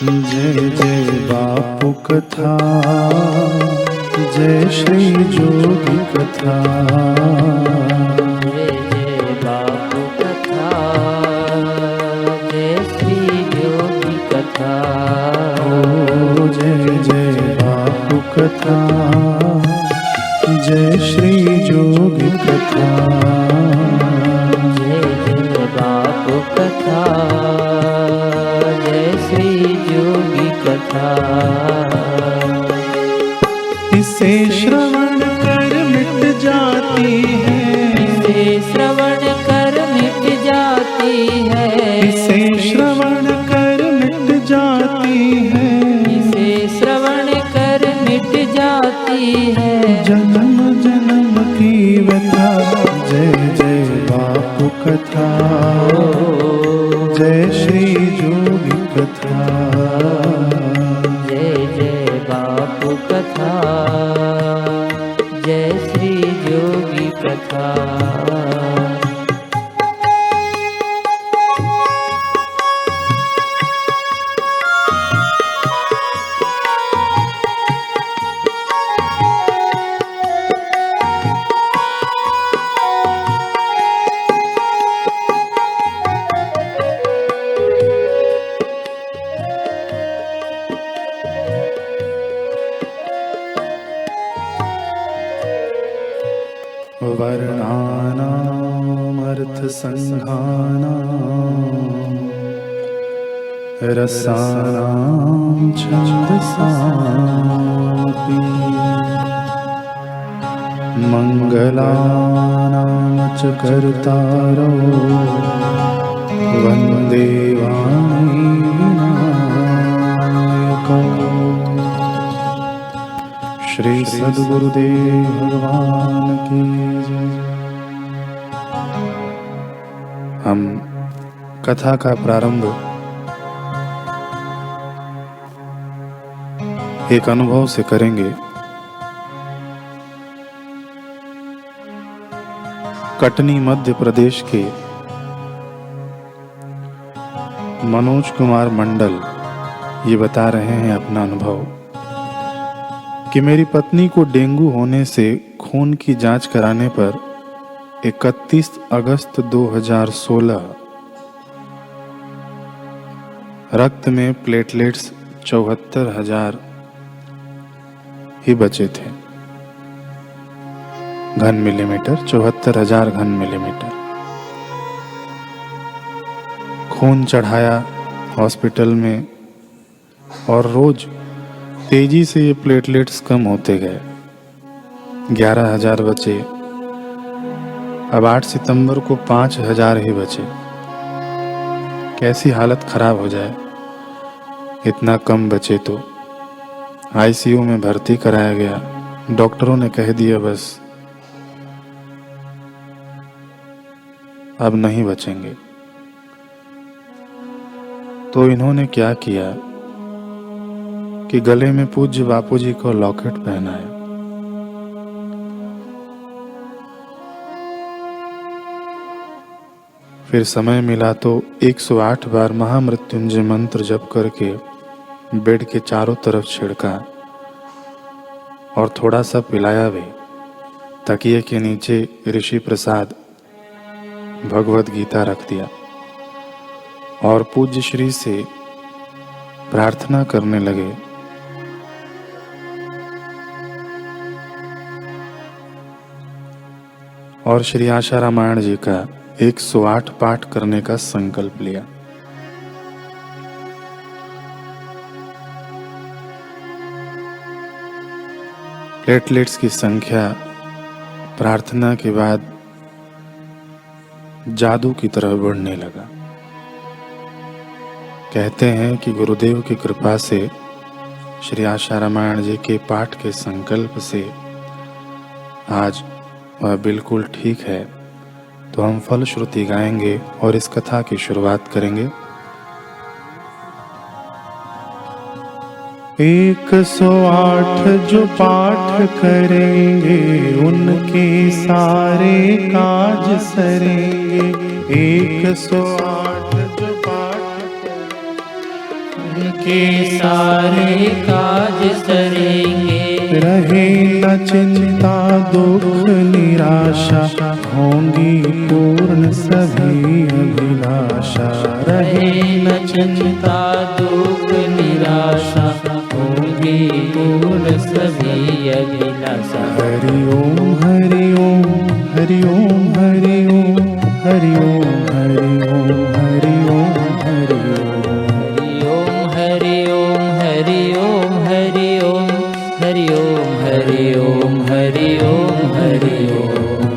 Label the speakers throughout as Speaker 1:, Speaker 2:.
Speaker 1: जय जय बापू कथा, जय श्री जोगी कथा।
Speaker 2: जय जय बापू कथा, जय श्री जोगी कथा।
Speaker 1: ओ जय जय बापू कथा, जय श्री जोगी कथा।
Speaker 2: जय जय बापू कथा, जय श्री जोगी कथा।
Speaker 1: इसे श्रवण कर मिट जाती है,
Speaker 2: इसे श्रवण कर मिट जाती है,
Speaker 1: इसे श्रवण कर मिट जाती है,
Speaker 2: इसे श्रवण कर मिट जाती है।
Speaker 1: जन्म जन्म की व्यथा। जय जय बापू कथा, जय श्री जोगी कथा।
Speaker 2: जय जय बापू कथा, जय श्री जोगी कथा।
Speaker 1: वर्णानामर्थसङ्घानां रसानां छन्दसामपि मङ्गलानां च कर्तारो वन्दे वाणीनायकौ। श्री सद्गुरुदेव भगवान की जय। हम कथा का प्रारंभ एक अनुभव से करेंगे। कटनी मध्य प्रदेश के मनोज कुमार मंडल ये बता रहे हैं अपना अनुभव कि मेरी पत्नी को डेंगू होने से खून की जांच कराने पर 31 अगस्त 2016 रक्त में प्लेटलेट्स 74,000 ही बचे थे, घन मिलीमीटर, 74,000 घन मिलीमीटर। खून चढ़ाया हॉस्पिटल में और रोज तेजी से ये प्लेटलेट्स कम होते गए। 11,000 बचे, अब 8 सितंबर को 5,000 ही बचे। कैसी हालत खराब हो जाए, इतना कम बचे तो। आईसीयू में भर्ती कराया गया। डॉक्टरों ने कह दिया बस अब नहीं बचेंगे। तो इन्होंने क्या किया कि गले में पूज्य बापूजी को लॉकेट पहनाया। फिर समय मिला तो 108 बार महामृत्युंजय मंत्र जप करके बेड के चारों तरफ छिड़का और थोड़ा सा पिलाया भी। तकिए के नीचे ऋषि प्रसाद भगवत गीता रख दिया और पूज्य श्री से प्रार्थना करने लगे। और श्री आशा रामायण जी का 108 पाठ करने का संकल्प लिया। प्लेटलेट्स की संख्या प्रार्थना के बाद जादू की तरह बढ़ने लगा। कहते हैं कि गुरुदेव की कृपा से, श्री आशा रामायण जी के पाठ के संकल्प से आज वह बिल्कुल ठीक है। तो हम फलश्रुति गाएंगे और इस कथा की शुरुआत करेंगे। 108 जो पाठ करेंगे उनके सारे काज सरेंगे। 108 जो पाठ
Speaker 2: के सारे काज सरेंगे।
Speaker 1: रहे न चिंता दुख निराशा, होंगी पूर्ण सभी अभिलाषा।
Speaker 2: रहे न चिंता दुख निराशा, होंगी पूर्ण सभी अभिलाषा।
Speaker 1: हरि ओम हरि ओम हरि ओम हरि ओम हरि ओम हरि ओम हरि ओम हरि ओम
Speaker 2: हरि ओम हरि ओम हरि ओम हरि ओम हरि ओम हरि ओम हरि ओम।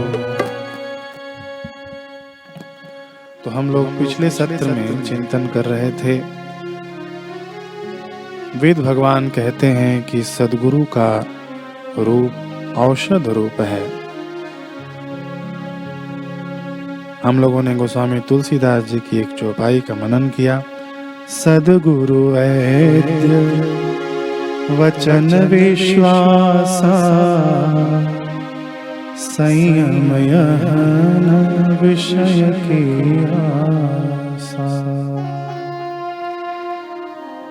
Speaker 1: तो हम लोग पिछले सत्र में चिंतन कर रहे थे, वेद भगवान कहते हैं कि सद्गुरु का रूप औषध रूप है। हम लोगों ने गोस्वामी तुलसीदास जी की एक चौपाई का मनन किया। सद्गुरु वैद्य वचन विश्वासा, संयम यहन विषय की आसा।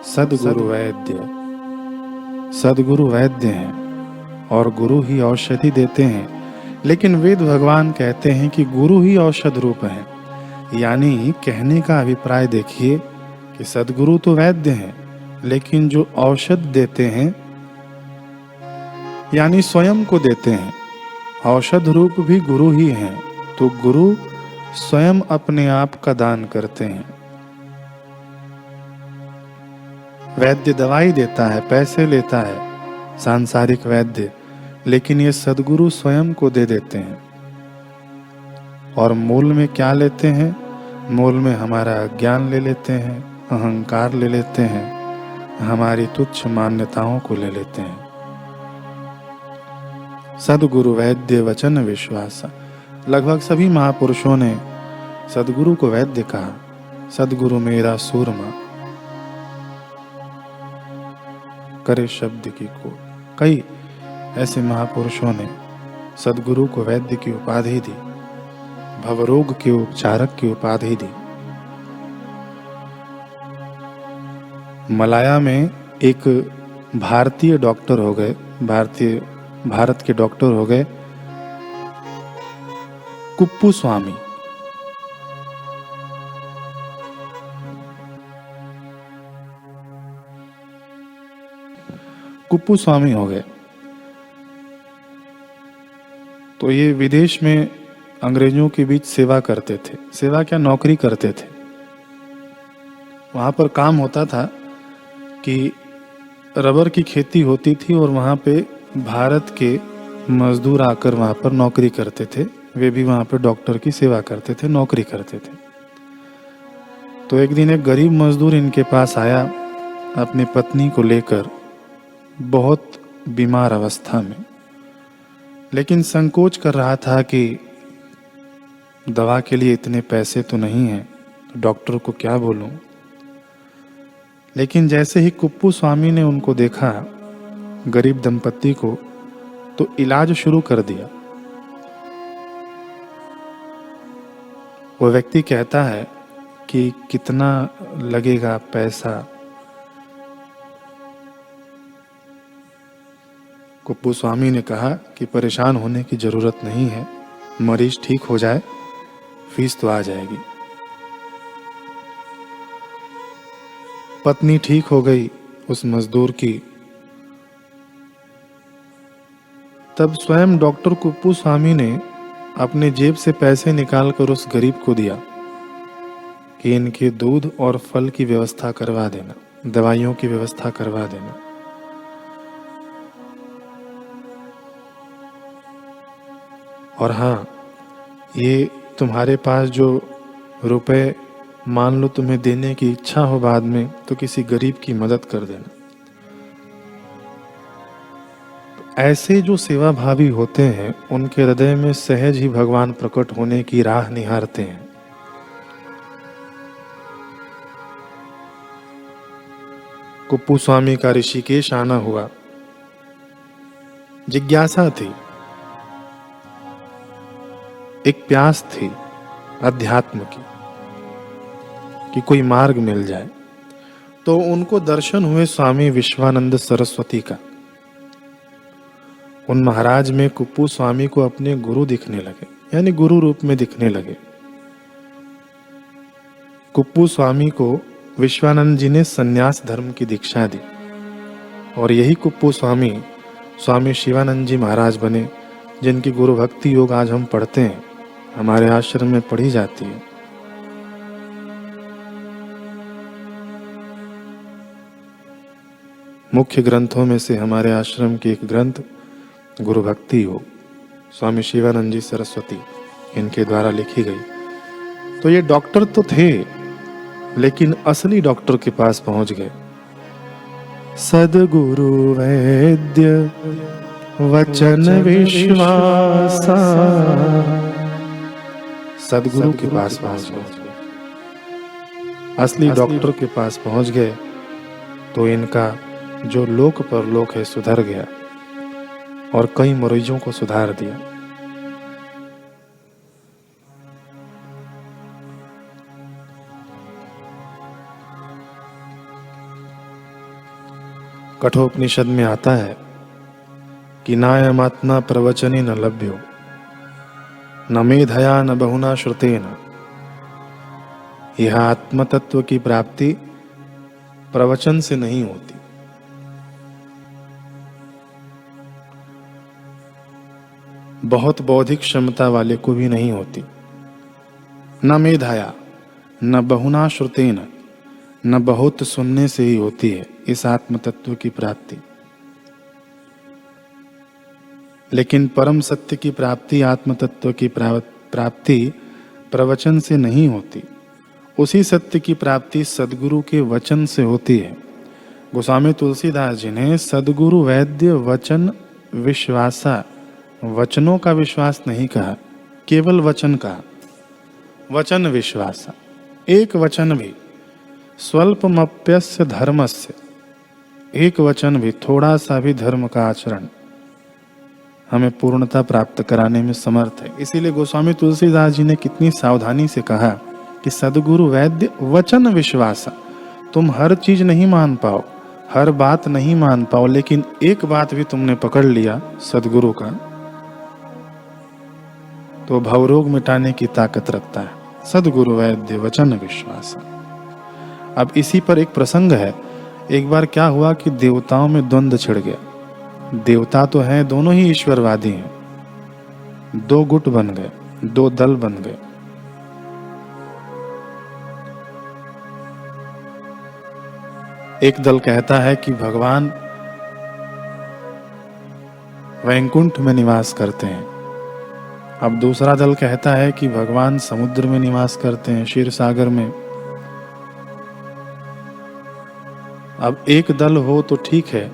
Speaker 1: सद्गुरु वैद्य, सद्गुरु वैद्य हैं और गुरु ही औषधि देते हैं। लेकिन वेद भगवान कहते हैं कि गुरु ही औषध रूप है। यानी कहने का अभिप्राय देखिए कि सद्गुरु तो वैद्य हैं, लेकिन जो औषध देते हैं यानी स्वयं को देते हैं, औषध रूप भी गुरु ही हैं। तो गुरु स्वयं अपने आप का दान करते हैं। वैद्य दवाई देता है, पैसे लेता है, सांसारिक वैद्य, लेकिन ये सद्गुरु स्वयं को दे देते हैं। और मूल में क्या लेते हैं? मूल में हमारा ज्ञान ले लेते हैं, अहंकार ले लेते हैं, हमारी तुच्छ मान्यताओं को ले लेते हैं। सद्गुरु वैद्य वचन विश्वासा। लगभग सभी महापुरुषों ने सद्गुरु को वैद्य कहा। सद्गुरु मेरा सूरमा करे शब्द की को। कई ऐसे महापुरुषों ने सद्गुरु को वैद्य की उपाधि दी, भवरोग के उपचारक की उपाधि दी। मलाया में एक भारतीय डॉक्टर हो गए, भारत के डॉक्टर हो गए कुप्पू स्वामी। कुप्पू स्वामी हो गए। तो ये विदेश में अंग्रेजों के बीच सेवा करते थे। सेवा क्या, नौकरी करते थे। वहाँ पर काम होता था कि रबर की खेती होती थी और वहाँ पे भारत के मजदूर आकर वहाँ पर नौकरी करते थे। वे भी वहाँ पर डॉक्टर की सेवा करते थे, नौकरी करते थे। तो एक दिन एक गरीब मजदूर इनके पास आया अपनी पत्नी को लेकर, बहुत बीमार अवस्था में, लेकिन संकोच कर रहा था कि दवा के लिए इतने पैसे तो नहीं हैं, तो डॉक्टर को क्या बोलूं। लेकिन जैसे ही कुप्पू स्वामी ने उनको देखा, गरीब दंपत्ति को, तो इलाज शुरू कर दिया। वो व्यक्ति कहता है कि कितना लगेगा पैसा। कुप्पू स्वामी ने कहा कि परेशान होने की जरूरत नहीं है, मरीज ठीक हो जाए, फीस तो आ जाएगी। पत्नी ठीक हो गई उस मजदूर की। तब स्वयं डॉक्टर कुप्पू स्वामी ने अपने जेब से पैसे निकालकर उस गरीब को दिया कि इनके दूध और फल की व्यवस्था करवा देना, दवाइयों की व्यवस्था करवा देना। और हाँ, ये तुम्हारे पास जो रुपए मान लो तुम्हें देने की इच्छा हो बाद में, तो किसी गरीब की मदद कर देना। ऐसे जो सेवा भावी होते हैं, उनके हृदय में सहज ही भगवान प्रकट होने की राह निहारते हैं। कुप्पू स्वामी का ऋषिकेश आना हुआ। जिज्ञासा थी, एक प्यास थी अध्यात्म की कि कोई मार्ग मिल जाए। तो उनको दर्शन हुए स्वामी विश्वानंद सरस्वती का। उन महाराज में कुप्पू स्वामी को अपने गुरु दिखने लगे, यानी गुरु रूप में दिखने लगे। कुप्पू स्वामी को विश्वानंद जी ने संन्यास धर्म की दीक्षा दी और यही कुप्पू स्वामी स्वामी शिवानंद जी महाराज बने, जिनकी गुरु भक्ति योग आज हम पढ़ते हैं, हमारे आश्रम में पढ़ी जाती है। मुख्य ग्रंथों में से हमारे आश्रम की एक ग्रंथ गुरु भक्ति योग स्वामी शिवानंद जी सरस्वती इनके द्वारा लिखी गई। तो ये डॉक्टर तो थे, लेकिन असली डॉक्टर के पास पहुंच गए। सदगुरु वैद्य वचन विश्वासा, सदगुरु के पास पहुंच गए, असली डॉक्टर के पास पहुंच गए। तो इनका जो लोक परलोक है सुधर गया और कई मरीजों को सुधार दिया। कठोपनिषद में आता है कि नायमात्मा प्रवचने न लभ्यो न मेधया न बहुना श्रुतेन। यह आत्मतत्व की प्राप्ति प्रवचन से नहीं होती, बहुत बौद्धिक क्षमता वाले को भी नहीं होती। न मेधाया न बहुना श्रुतेन, न बहुत सुनने से ही होती है इस आत्म तत्व की प्राप्ति। लेकिन परम सत्य की प्राप्ति, आत्म तत्व की प्राप्ति प्रवचन से नहीं होती। उसी सत्य की प्राप्ति सदगुरु के वचन से होती है। गोस्वामी तुलसीदास जी ने सदगुरु वैद्य वचन विश्वासा, वचनों का विश्वास नहीं कहा, केवल वचन कहा। वचन विश्वासा, एक वचन भी, स्वल्पमप्यस्य धर्मस्य, एक वचन भी, थोड़ा सा भी धर्म का आचरण हमें पूर्णता प्राप्त कराने में समर्थ है। इसीलिए गोस्वामी तुलसीदास जी ने कितनी सावधानी से कहा कि सदगुरु वैद्य वचन विश्वासा। तुम हर चीज नहीं मान पाओ, हर बात नहीं मान पाओ, लेकिन एक बात भी तुमने पकड़ लिया सदगुरु का, तो भवरोग मिटाने की ताकत रखता है। सदगुरु वैद्य वचन विश्वास। अब इसी पर एक प्रसंग है। एक बार क्या हुआ कि देवताओं में द्वंद्व छिड़ गया। देवता तो हैं, दोनों ही ईश्वरवादी हैं। दो गुट बन गए, दो दल बन गए। एक दल कहता है कि भगवान वैकुंठ में निवास करते हैं। अब दूसरा दल कहता है कि भगवान समुद्र में निवास करते हैं, क्षीर सागर में। अब एक दल हो तो ठीक है,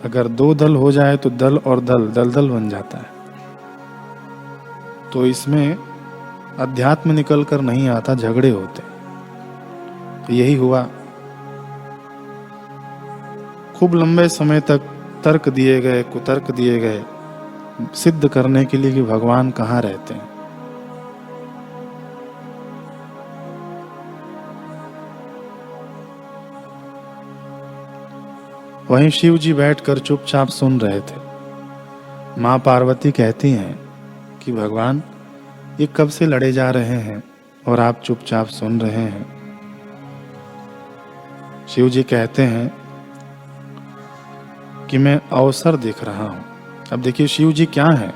Speaker 1: अगर दो दल हो जाए तो दल और दल दलदल बन जाता है। तो इसमें अध्यात्म निकल कर नहीं आता, झगड़े होते। तो यही हुआ। खूब लंबे समय तक तर्क दिए गए, कुतर्क दिए गए, सिद्ध करने के लिए कि भगवान कहाँ रहते हैं। वहीं शिव जी बैठकर चुपचाप सुन रहे थे। मां पार्वती कहती हैं कि भगवान ये कब से लड़े जा रहे हैं और आप चुपचाप सुन रहे हैं। शिव जी कहते हैं कि मैं अवसर देख रहा हूं। अब देखिए शिव जी क्या है।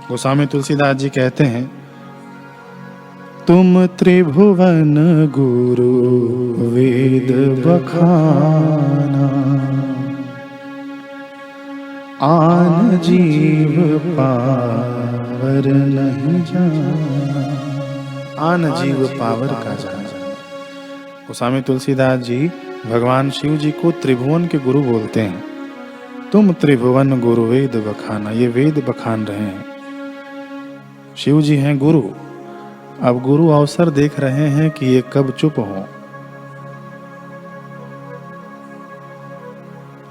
Speaker 1: गोस्वामी तुलसीदास जी कहते हैं, तुम त्रिभुवन गुरु वेद बखाना, आन जीव पावर नहीं जाना। आन जीव पावर का जाना। गोस्वामी तुलसीदास जी भगवान शिव जी को त्रिभुवन के गुरु बोलते हैं। तुम त्रिभुवन गुरु वेद बखाना, ये वेद बखान रहे हैं। शिव जी हैं गुरु। अब गुरु अवसर देख रहे हैं कि ये कब चुप हो।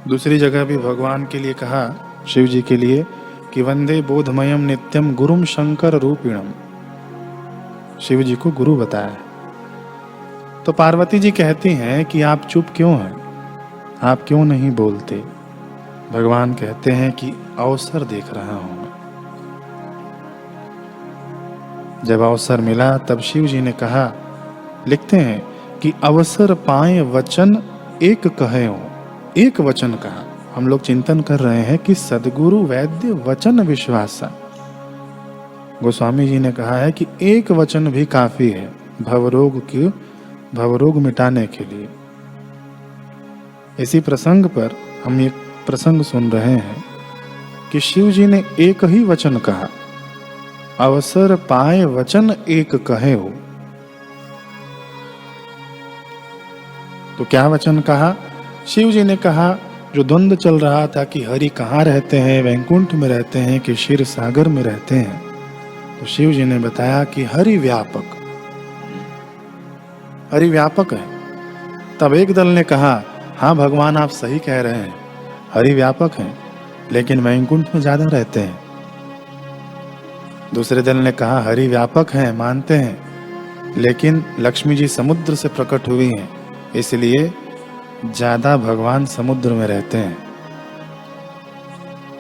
Speaker 1: दूसरी जगह भी भगवान के लिए कहा, शिव जी के लिए, कि वंदे बोधमयम नित्यम गुरुम शंकर रूपिणम। शिव जी को गुरु बताया। तो पार्वती जी कहती हैं कि आप चुप क्यों हैं, आप क्यों नहीं बोलते। भगवान कहते हैं कि अवसर देख रहा हूं मैं। जब अवसर मिला तब शिव जी ने कहा, लिखते हैं कि अवसर पाए वचन एक कहे हो। एक वचन कहा। हम लोग चिंतन कर रहे हैं कि सद्गुरु वैद्य वचन विश्वासा। गोस्वामी जी ने कहा है कि एक वचन भी काफी है भवरोग मिटाने के लिए। इसी प्रसंग पर हम एक प्रसंग सुन रहे हैं कि शिव जी ने एक ही वचन कहा, अवसर पाए वचन एक कहे हो। तो क्या वचन कहा? शिव जी ने कहा, जो द्वंद्व चल रहा था कि हरि कहाँ रहते हैं, वैकुंठ में रहते हैं कि क्षीर सागर में रहते हैं, तो शिव जी ने बताया कि हरि व्यापक है। तब एक दल ने कहा, हाँ भगवान आप सही कह रहे हैं, हरि व्यापक हैं, लेकिन वैकुंठ में ज्यादा रहते हैं। दूसरे दल ने कहा, हरि व्यापक हैं, मानते हैं, लेकिन लक्ष्मी जी समुद्र से प्रकट हुई हैं, इसलिए ज्यादा भगवान समुद्र में रहते हैं।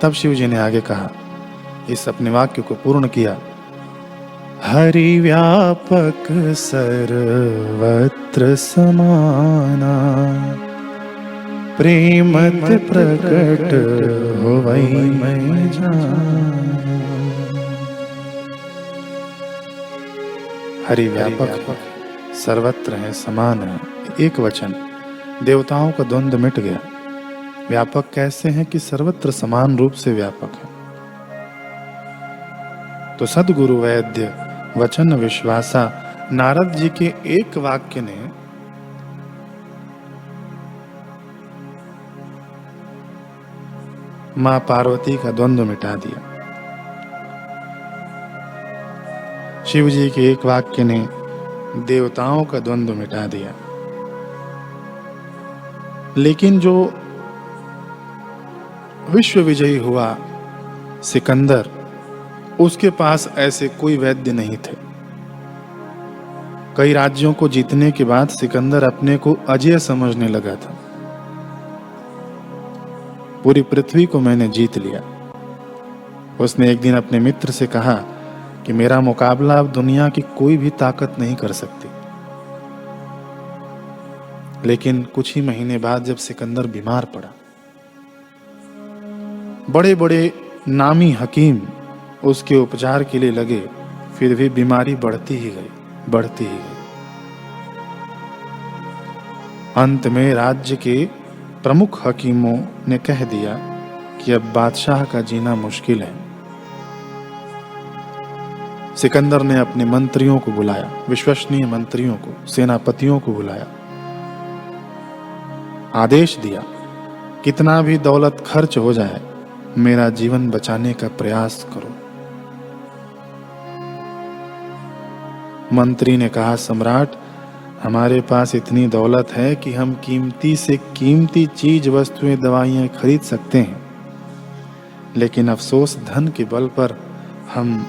Speaker 1: तब शिव जी ने आगे कहा, इस अपने वाक्य को पूर्ण किया, हरि व्यापक सर्वत्र समाना, प्रेमत प्रकट होवै मैं जाना। हरि व्यापक है, सर्वत्र है, समान है। एक वचन, देवताओं का द्वंद्व मिट गया। व्यापक कैसे हैं कि सर्वत्र समान रूप से व्यापक है। तो सद्गुरु वैद्य वचन विश्वासा, नारद जी के एक वाक्य ने मां पार्वती का द्वंद्व मिटा दिया। शिव जी के एक वाक्य ने देवताओं का द्वंद्व मिटा दिया। लेकिन जो विश्व विजयी हुआ सिकंदर, उसके पास ऐसे कोई वैद्य नहीं थे। कई राज्यों को जीतने के बाद सिकंदर अपने को अजय समझने लगा था। पूरी पृथ्वी को मैंने जीत लिया। उसने एक दिन अपने मित्र से कहा कि मेरा मुकाबला अब दुनिया की कोई भी ताकत नहीं कर सकती। लेकिन कुछ ही महीने बाद जब सिकंदर बीमार पड़ा, बड़े बड़े नामी हकीम उसके उपचार के लिए लगे, फिर भी बीमारी बढ़ती ही गई। अंत में राज्य के प्रमुख हकीमों ने कह दिया कि अब बादशाह का जीना मुश्किल है। सिकंदर ने अपने मंत्रियों को बुलाया, विश्वसनीय मंत्रियों को, सेनापतियों को बुलाया, आदेश दिया, कितना भी दौलत खर्च हो जाए, मेरा जीवन बचाने का प्रयास करो। मंत्री ने कहा, सम्राट, हमारे पास इतनी दौलत है कि हम कीमती से कीमती चीज, वस्तुएं, दवाइयां खरीद सकते हैं, लेकिन अफसोस धन के बल पर हम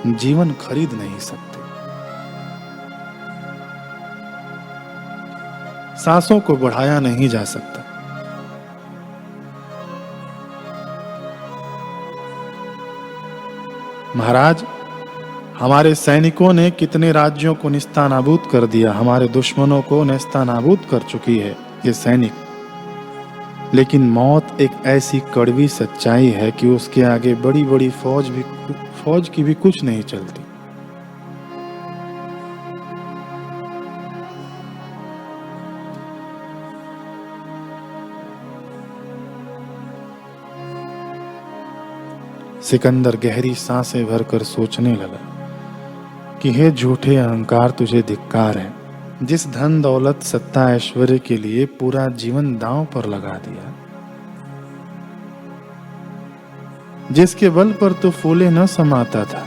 Speaker 1: जीवन खरीद नहीं सकते। सांसों को बढ़ाया नहीं जा सकता। महाराज, हमारे सैनिकों ने कितने राज्यों को निस्तानाबूद कर दिया, हमारे दुश्मनों को नेस्तानाबूद कर चुकी है ये सैनिक, लेकिन मौत एक ऐसी कड़वी सच्चाई है कि उसके आगे बड़ी बड़ी फौज की भी कुछ नहीं चलती। सिकंदर गहरी सांसें भरकर सोचने लगा कि हे झूठे अहंकार, तुझे धिक्कार है। जिस धन दौलत सत्ता ऐश्वर्य के लिए पूरा जीवन दांव पर लगा दिया, जिसके बल पर तो फूले न समाता था,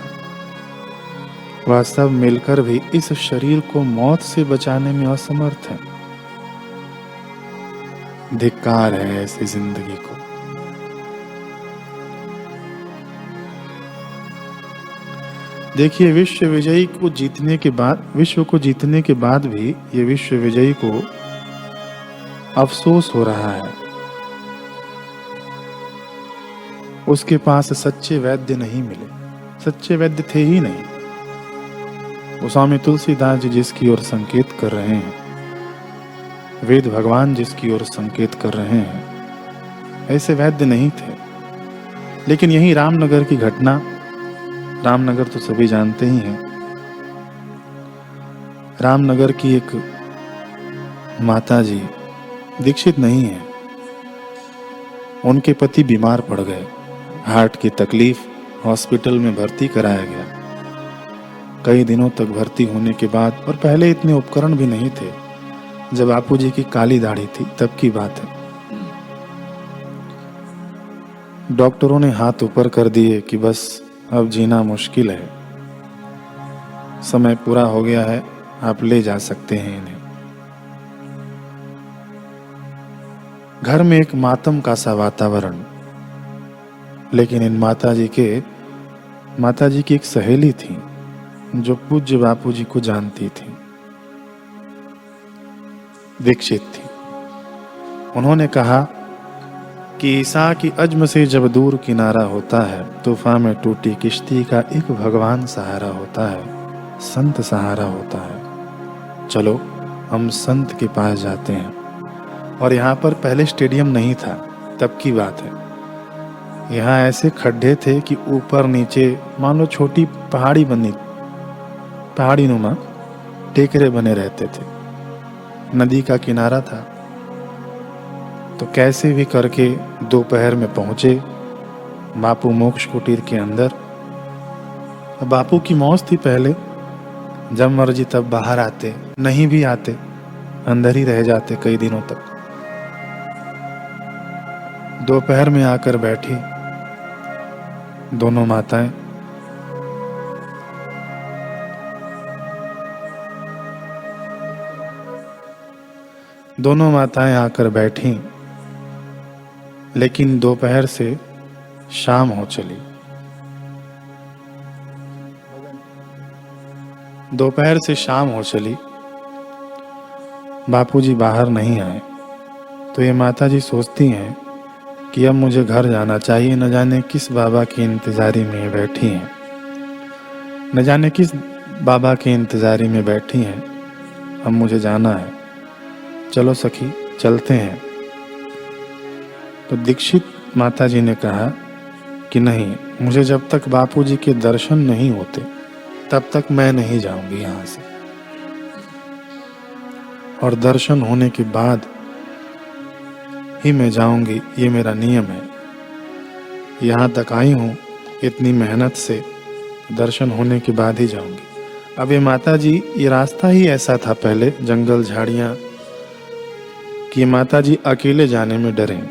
Speaker 1: वह सब मिलकर भी इस शरीर को मौत से बचाने में असमर्थ है। धिक्कार है ऐसी जिंदगी को। देखिए, विश्व को जीतने के बाद भी ये विश्व विजयी को अफसोस हो रहा है। उसके पास सच्चे वैद्य नहीं मिले, सच्चे वैद्य थे ही नहीं। वो स्वामी तुलसीदास जी जिसकी ओर संकेत कर रहे हैं, वेद भगवान जिसकी ओर संकेत कर रहे हैं, ऐसे वैद्य नहीं थे। लेकिन यही रामनगर की घटना, रामनगर तो सभी जानते ही हैं। रामनगर की एक माता जी दीक्षित नहीं है, उनके पति बीमार पड़ गए, हार्ट की तकलीफ, हॉस्पिटल में भर्ती कराया गया। कई दिनों तक भर्ती होने के बाद, और पहले इतने उपकरण भी नहीं थे, जब बापू जी की काली दाढ़ी थी तब की बात है। डॉक्टरों ने हाथ ऊपर कर दिए कि बस अब जीना मुश्किल है, समय पूरा हो गया है, आप ले जा सकते हैं इन्हें। घर में एक मातम का सा वातावरण। लेकिन इन माता जी की एक सहेली थी जो पूज्य बापू जी को जानती थी, दीक्षित थी। उन्होंने कहा कि ईसा की अज्म से जब दूर किनारा होता है, तूफान में टूटी किश्ती का एक भगवान सहारा होता है, संत सहारा होता है। चलो हम संत के पास जाते हैं। और यहाँ पर पहले स्टेडियम नहीं था, तब की बात है। यहाँ ऐसे खड्डे थे कि ऊपर नीचे मान लो छोटी पहाड़ी नुमा टेकरे बने रहते थे। नदी का किनारा था, तो कैसे भी करके दोपहर में पहुंचे बापू मोक्ष कुटीर के अंदर। बापू की मौज थी पहले, जब मर्जी तब बाहर आते, नहीं भी आते अंदर ही रह जाते कई दिनों तक। दोपहर में आकर बैठी दोनों माताएं। दोनों माताएं आकर बैठी, लेकिन दोपहर से शाम हो चली। दोपहर से शाम हो चली, बापूजी बाहर नहीं आए। तो ये माता जी सोचती हैं कि अब मुझे घर जाना चाहिए, न जाने किस बाबा की इंतजारी में बैठी हैं, न जाने किस बाबा की इंतजारी में बैठी हैं। अब मुझे जाना है, चलो सखी चलते हैं। तो दीक्षित माता जी ने कहा कि नहीं, मुझे जब तक बापूजी के दर्शन नहीं होते तब तक मैं नहीं जाऊंगी यहाँ से, और दर्शन होने के बाद ही मैं जाऊंगी, ये मेरा नियम है। यहाँ तक आई हूँ इतनी मेहनत से, दर्शन होने के बाद ही जाऊंगी। अब ये माता जी, ये रास्ता ही ऐसा था पहले, जंगल झाड़ियाँ, कि माता जी अकेले जाने में डरे।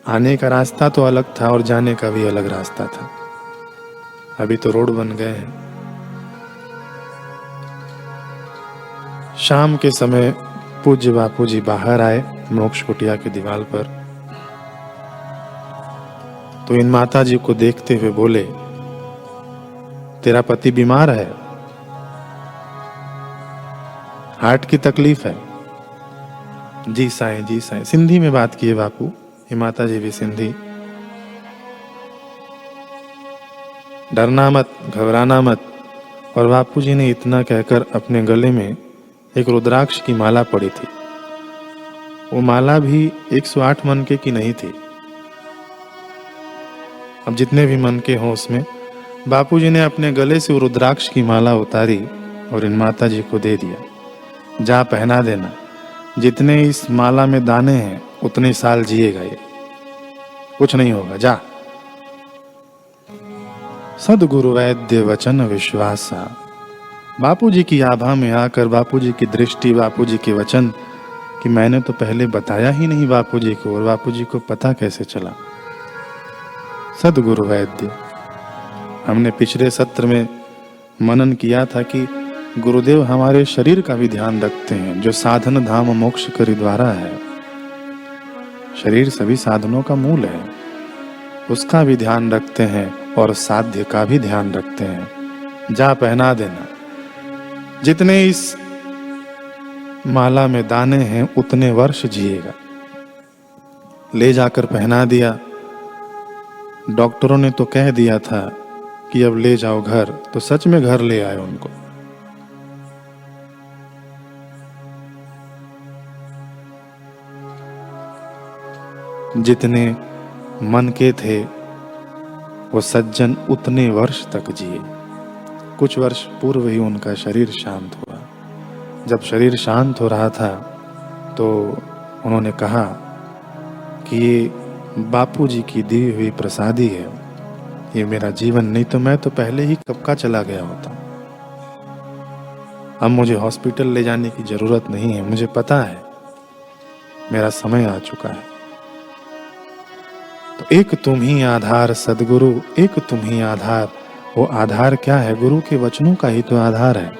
Speaker 1: आने का रास्ता तो अलग था और जाने का भी अलग रास्ता था। अभी तो रोड बन गए हैं। शाम के समय पूज्य बापू जी बाहर आए मोक्ष कुटिया की दीवार पर। तो इन माता जी को देखते हुए बोले, तेरा पति बीमार है, हार्ट की तकलीफ है। जी साईं, जी साईं, सिंधी में बात किए बापू, ये माता जी भी सिंधी। डरना मत, घबराना मत। और बापू जी ने इतना कहकर अपने गले में एक रुद्राक्ष की माला पड़ी थी। वो माला भी 108 मनके की नहीं थी। अब जितने भी मनके हों उसमें बापू जी ने अपने गले से वो रुद्राक्ष की माला उतारी और इन माता जी को दे दिया। जा पहना देना, जितने इस माला में दाने हैं उतने साल जिएगा, ये कुछ नहीं होगा, जा। सदगुरु वैद्य वचन विश्वासा। बापू जी की आभा में आकर बापू जी की दृष्टि, बापू जी के वचन, कि मैंने तो पहले बताया ही नहीं बापू जी को, और बापू जी को पता कैसे चला। सदगुरु वैद्य। हमने पिछले सत्र में मनन किया था कि गुरुदेव हमारे शरीर का भी ध्यान रखते हैं, जो साधन धाम मोक्ष करी द्वारा है। शरीर सभी साधनों का मूल है, उसका भी ध्यान रखते हैं और साध्य का भी ध्यान रखते हैं। जा पहना देना, जितने इस माला में दाने हैं उतने वर्ष जिएगा। ले जाकर पहना दिया। डॉक्टरों ने तो कह दिया था कि अब ले जाओ घर, तो सच में घर ले आए उनको। जितने मन के थे वो सज्जन उतने वर्ष तक जिए। कुछ वर्ष पूर्व ही उनका शरीर शांत हुआ। जब शरीर शांत हो रहा था तो उन्होंने कहा कि ये बापूजी की दी हुई प्रसादी है, ये मेरा जीवन, नहीं तो मैं तो पहले ही कब का चला गया होता। अब मुझे हॉस्पिटल ले जाने की जरूरत नहीं है, मुझे पता है मेरा समय आ चुका है। तो एक तुम ही आधार सदगुरु, एक तुम ही आधार। वो आधार क्या है? गुरु के वचनों का ही तो आधार है।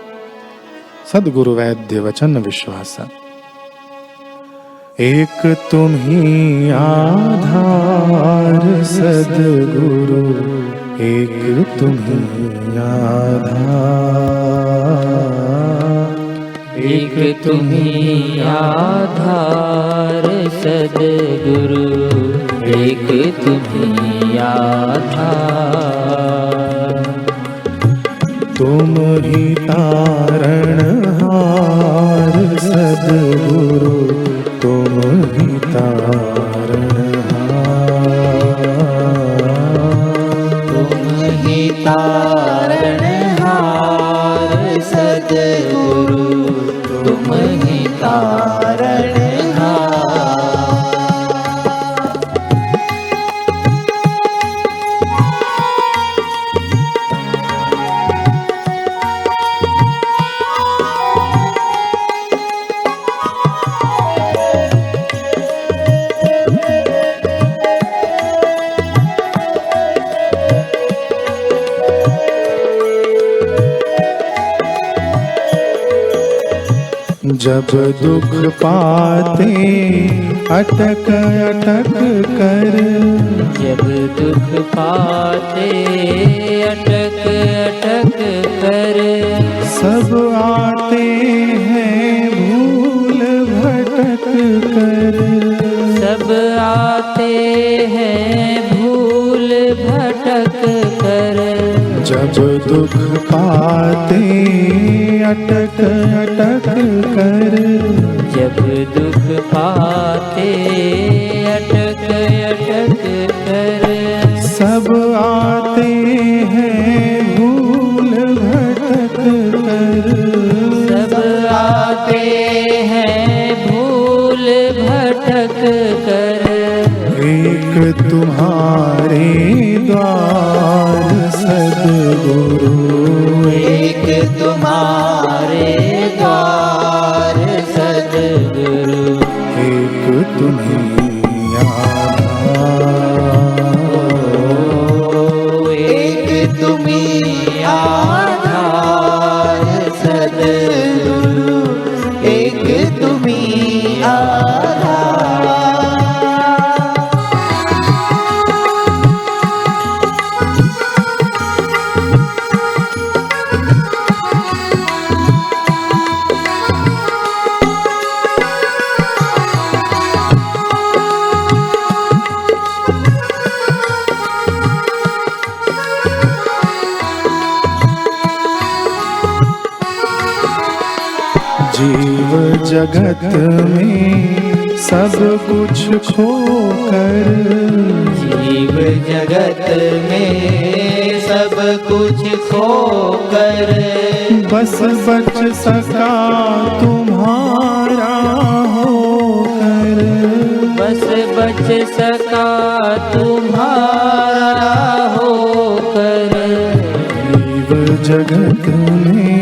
Speaker 1: सदगुरु वैद्य वचन विश्वासा। एक तुम ही आधार सदगुरु, एक तुम ही आधार,
Speaker 2: एक तुम ही आधार सदगुरु, एक तुम ही आधार।
Speaker 1: तुम ही तारणहार सदगुरु, तुम ही तारणहार,
Speaker 2: तुम ही तारणहार सदगुरु, तुम ही तारणहार।
Speaker 1: जब दुख पाते अटक अटक कर,
Speaker 2: जब दुख पाते अटक अटक कर,
Speaker 1: सब आते हैं भूल भटक कर,
Speaker 2: सब आते हैं भूल भटक कर।
Speaker 1: जब दुख पाते अटक अटक कर,
Speaker 2: जब दुख पाते अटक अटक कर,
Speaker 1: सब आते हैं भूल भटक कर,
Speaker 2: सब आते हैं भूल भटक कर।
Speaker 1: एक तुम्हारे द्वार सदगुरु,
Speaker 2: एक तुम्हारे द्वार सदगुरु,
Speaker 1: एक तुम्हीं आधार,
Speaker 2: एक तुम्ही आधार सदगुरु, एक तुम्ही आधार।
Speaker 1: जीव जगत में सब कुछ खोकर,
Speaker 2: जीव जगत में सब कुछ खोकर,
Speaker 1: बस बच सका तुम्हारा होकर,
Speaker 2: बस बच सका तुम्हारा होकर।
Speaker 1: जीव जगत में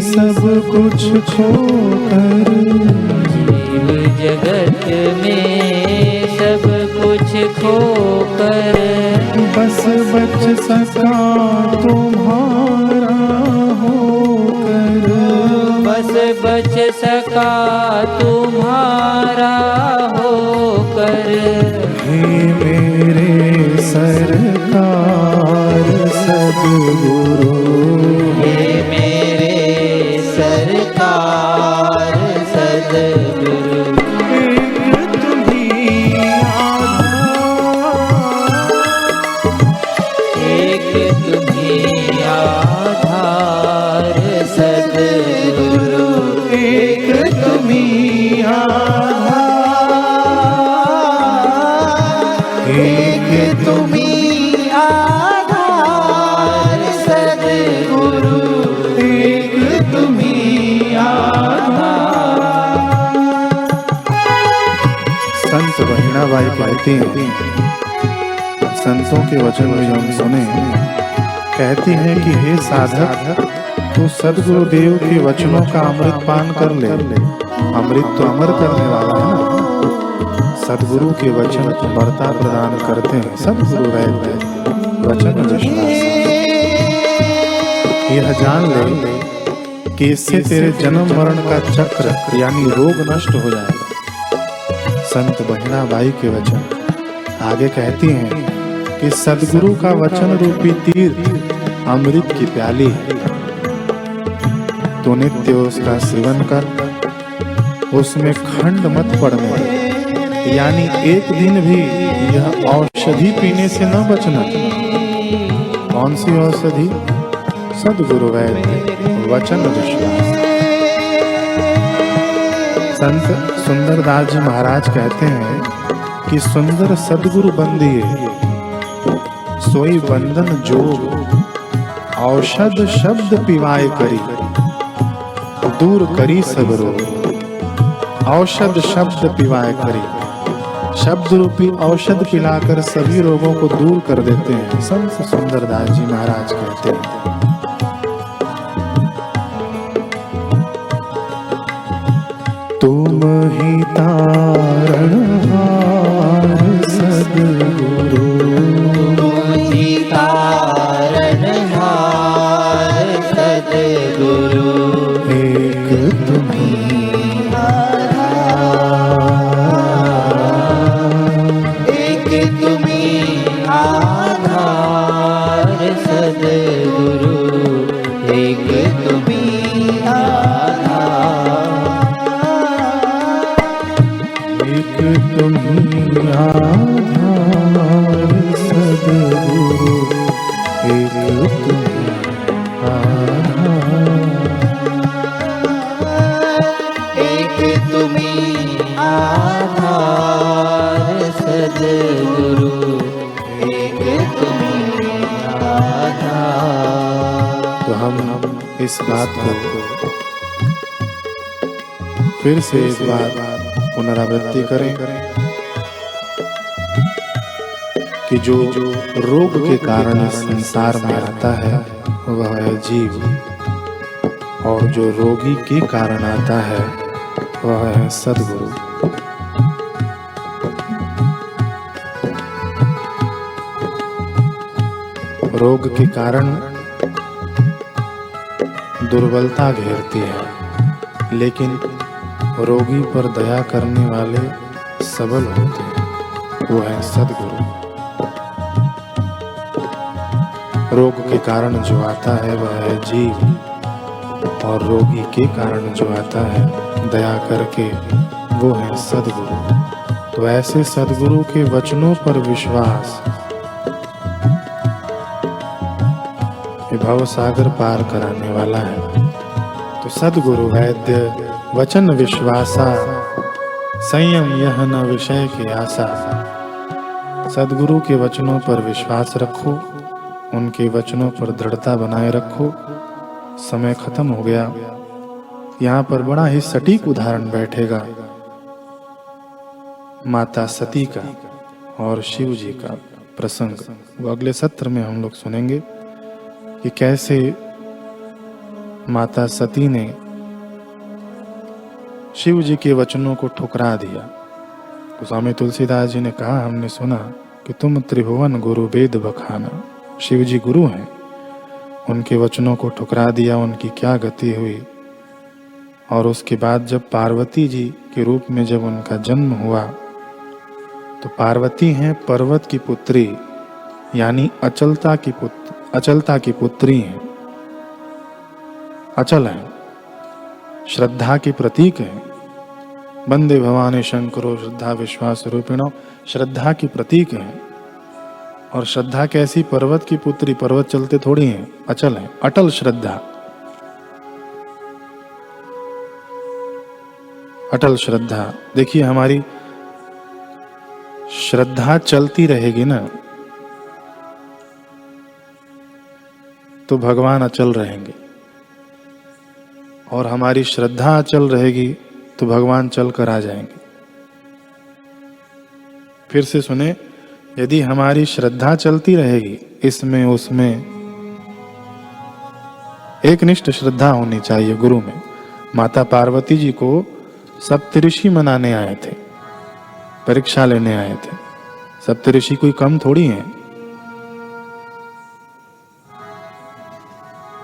Speaker 1: सब कुछ खोकर,
Speaker 2: जीव जगत में सब कुछ खोकर,
Speaker 1: बस बच सका तुम्हारा होकर,
Speaker 2: बस बच सका तुम्हारा होकर।
Speaker 1: हे मेरे सरकार सदगुरु,
Speaker 3: तुम्ही आधार सद्गुरु, एक तुम्ही आधार।
Speaker 1: संत बहिणाबाई कहती हैं, संतों के वचन में हम सुने, कहती हैं कि हे साधक, तू सदगुरु देव के वचनों का अमृत पान कर ले। अमृत तो अमर करने वाला है ना। सदगुरु के वचन अमरता प्रदान करते हैं। सदगुरु वैद्य वचन विश्वास, यह जान ले कि इससे तेरे जन्म मरण का चक्र यानी रोग नष्ट हो जाएगा। संत बहिणाबाई के वचन आगे कहती हैं कि सदगुरु का वचन रूपी तीर अमृत की प्याली है। तो नित्य उसका सेवन कर, उसमें खंड मत पड़ने दे। यानी एक दिन भी यह औषधि पीने से न बचना। कौन सी औषधि? सदगुरु वैद्य वचन विश्वास। संत सुंदरदास जी महाराज कहते हैं कि सुंदर सदगुरु बंदिए, सोई बंधन जोग, औषध शब्द पिवाए करी, दूर करी सब रोग। औषध शब्द पिवाए करी, शब्द रूपी औषध पिलाकर सभी रोगों को दूर कर देते हैं। संत सुंदरदास जी महाराज कहते हैं। तुम ही तारणहार सद्गुरु,
Speaker 3: तुम ही तारणहार सद्गुरु,
Speaker 1: एक तुम्ही
Speaker 3: एक तुम्ही आधार सद्गुरु, एक तुम्ही आधार।
Speaker 1: एक तुम्ही आधार सद्गुरु, एक तुम्ही आधार।
Speaker 3: एक तुम्ही आधार सद्गुरु, एक तुम्ही आधार।
Speaker 1: तो हम इस बात को फिर से एक बार पुनरावृत्ति करें कि जो रोग के कारण इस संसार में आता है वह है जीव, और जो रोगी के कारण आता है वह है सद्गुरु। रोग के कारण दुर्बलता घेरती है, लेकिन रोगी पर दया करने वाले सबल होते हैं, वो है सद्गुरु। रोग के कारण जो आता है वह है जीव, और रोगी के कारण जो आता है दया करके वो है सद्गुरु। तो ऐसे सद्गुरु के वचनों पर विश्वास भव सागर पार कराने वाला है। तो सद्गुरु वैद्य वचन विश्वासा, संयम यह न विषय की आशा। सद्गुरु के वचनों पर विश्वास रखो, उनके वचनों पर दृढ़ता बनाए रखो। समय खत्म हो गया। यहाँ पर बड़ा ही सटीक उदाहरण बैठेगा माता सती का और शिव जी का प्रसंग। वो अगले सत्र में हम लोग सुनेंगे कि कैसे माता सती ने शिव जी के वचनों को ठुकरा दिया। तो स्वामी तुलसीदास जी ने कहा, हमने सुना कि तुम त्रिभुवन गुरु वेद बखाना। शिव जी गुरु हैं, उनके वचनों को ठुकरा दिया, उनकी क्या गति हुई। और उसके बाद जब पार्वती जी के रूप में जब उनका जन्म हुआ, तो पार्वती हैं पर्वत की पुत्री, यानी अचलता की पुत्री हैं। अचल हैं, श्रद्धा की प्रतीक है। वंदे भवानी शंकरो श्रद्धा विश्वास रूपिणो, श्रद्धा की प्रतीक है। और श्रद्धा कैसी? पर्वत की पुत्री। पर्वत चलते थोड़ी हैं, अचल है, अटल श्रद्धा। अटल श्रद्धा। देखिए, हमारी श्रद्धा चलती रहेगी ना, तो भगवान अचल रहेंगे, और हमारी श्रद्धा अचल रहेगी तो भगवान चल कर आ जाएंगे। फिर से सुने, यदि हमारी श्रद्धा चलती रहेगी इसमें उसमें, एक निष्ठ श्रद्धा होनी चाहिए गुरु में। माता पार्वती जी को सप्तऋषि मनाने आए थे, परीक्षा लेने आए थे। सप्तऋषि कोई कम थोड़ी हैं,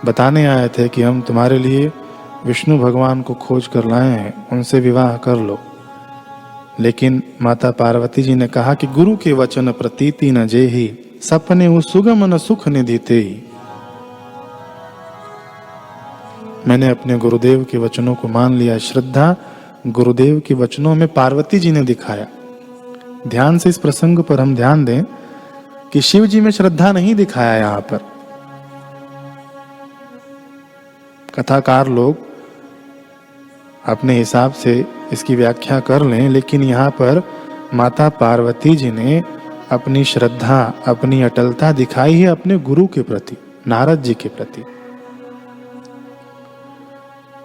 Speaker 1: बताने आए थे कि हम तुम्हारे लिए विष्णु भगवान को खोज कर लाए हैं, उनसे विवाह कर लो। लेकिन माता पार्वती जी ने कहा कि गुरु के वचन प्रतीति न जेहि, सपने वो सुगम न सुख निधि तेहि। मैंने अपने गुरुदेव के वचनों को मान लिया। श्रद्धा गुरुदेव के वचनों में पार्वती जी ने दिखाया। ध्यान से इस प्रसंग पर हम ध्यान दें कि शिव जी में श्रद्धा नहीं दिखाया। यहां पर कथाकार लोग अपने हिसाब से इसकी व्याख्या कर लें, लेकिन यहाँ पर माता पार्वती जी ने अपनी श्रद्धा, अपनी अटलता दिखाई है अपने गुरु के प्रति, नारद जी के प्रति।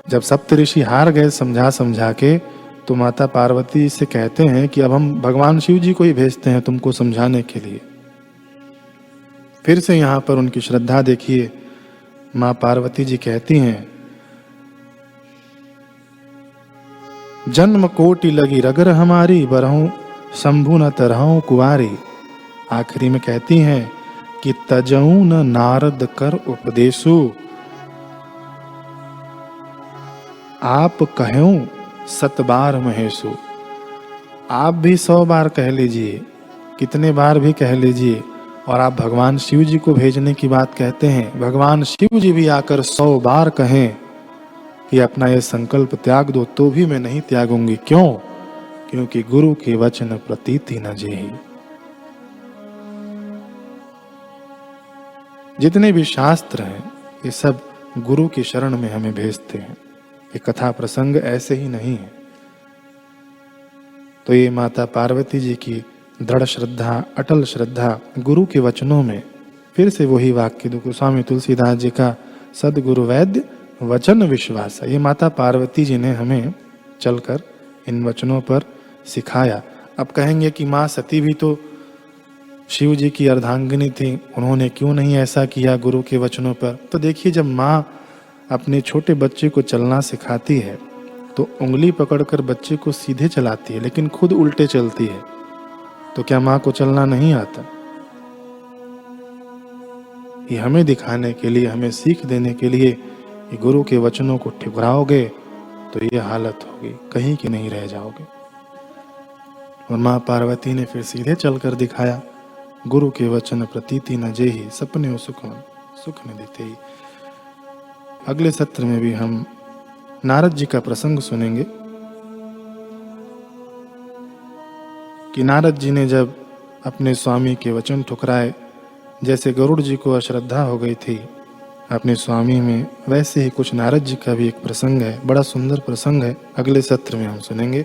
Speaker 1: जब सप्तऋषि हार गए समझा समझा के, तो माता पार्वती से कहते हैं कि अब हम भगवान शिव जी को ही भेजते हैं तुमको समझाने के लिए। फिर से यहाँ पर उनकी श्रद्धा देखिए। माँ पार्वती जी कहती हैं, जन्म कोटि लगी रगर हमारी, बरहूं शंभु न तरहूं कुवारी। आखिरी में कहती हैं कि तजऊ न नारद कर उपदेशु, आप कहूं सतबार महेशु। आप भी 100 बार कह लीजिए, कितने बार भी कह लीजिए, और आप भगवान शिव जी को भेजने की बात कहते हैं। भगवान शिव जी भी आकर 100 बार कहें कि अपना ये संकल्प त्याग दो, तो भी मैं नहीं त्यागूंगी। क्यों? क्योंकि गुरु के वचन प्रतीति न जेहि। जितने भी शास्त्र हैं ये सब गुरु की शरण में हमें भेजते हैं। ये कथा प्रसंग ऐसे ही नहीं है। तो ये माता पार्वती जी की दृढ़ श्रद्धा, अटल श्रद्धा गुरु के वचनों में। फिर से वही वाक्य गोस्वामी तुलसीदास जी का, सदगुरु वैद्य वचन विश्वास। ये माता पार्वती जी ने हमें चलकर इन वचनों पर सिखाया। अब कहेंगे कि माँ सती भी तो शिव जी की अर्धांगिनी थी, उन्होंने क्यों नहीं ऐसा किया गुरु के वचनों पर? तो देखिए, जब माँ अपने छोटे बच्चे को चलना सिखाती है तो उंगली पकड़कर बच्चे को सीधे चलाती है, लेकिन खुद उल्टे चलती है। तो क्या माँ को चलना नहीं आता? ये हमें दिखाने के लिए, हमें सीख देने के लिए, ये गुरु के वचनों को ठुकराओगे तो ये हालत होगी, कहीं की नहीं रह जाओगे। और माँ पार्वती ने फिर सीधे चलकर दिखाया, गुरु के वचन प्रतीति न जेहि, सपने सुख न देते ही। अगले सत्र में भी हम नारद जी का प्रसंग सुनेंगे कि नारद जी ने जब अपने स्वामी के वचन ठुकराए, जैसे गरुड़ जी को अश्रद्धा हो गई थी अपने स्वामी में, वैसे ही कुछ नारद जी का भी एक प्रसंग है। बड़ा सुंदर प्रसंग है, अगले सत्र में हम सुनेंगे।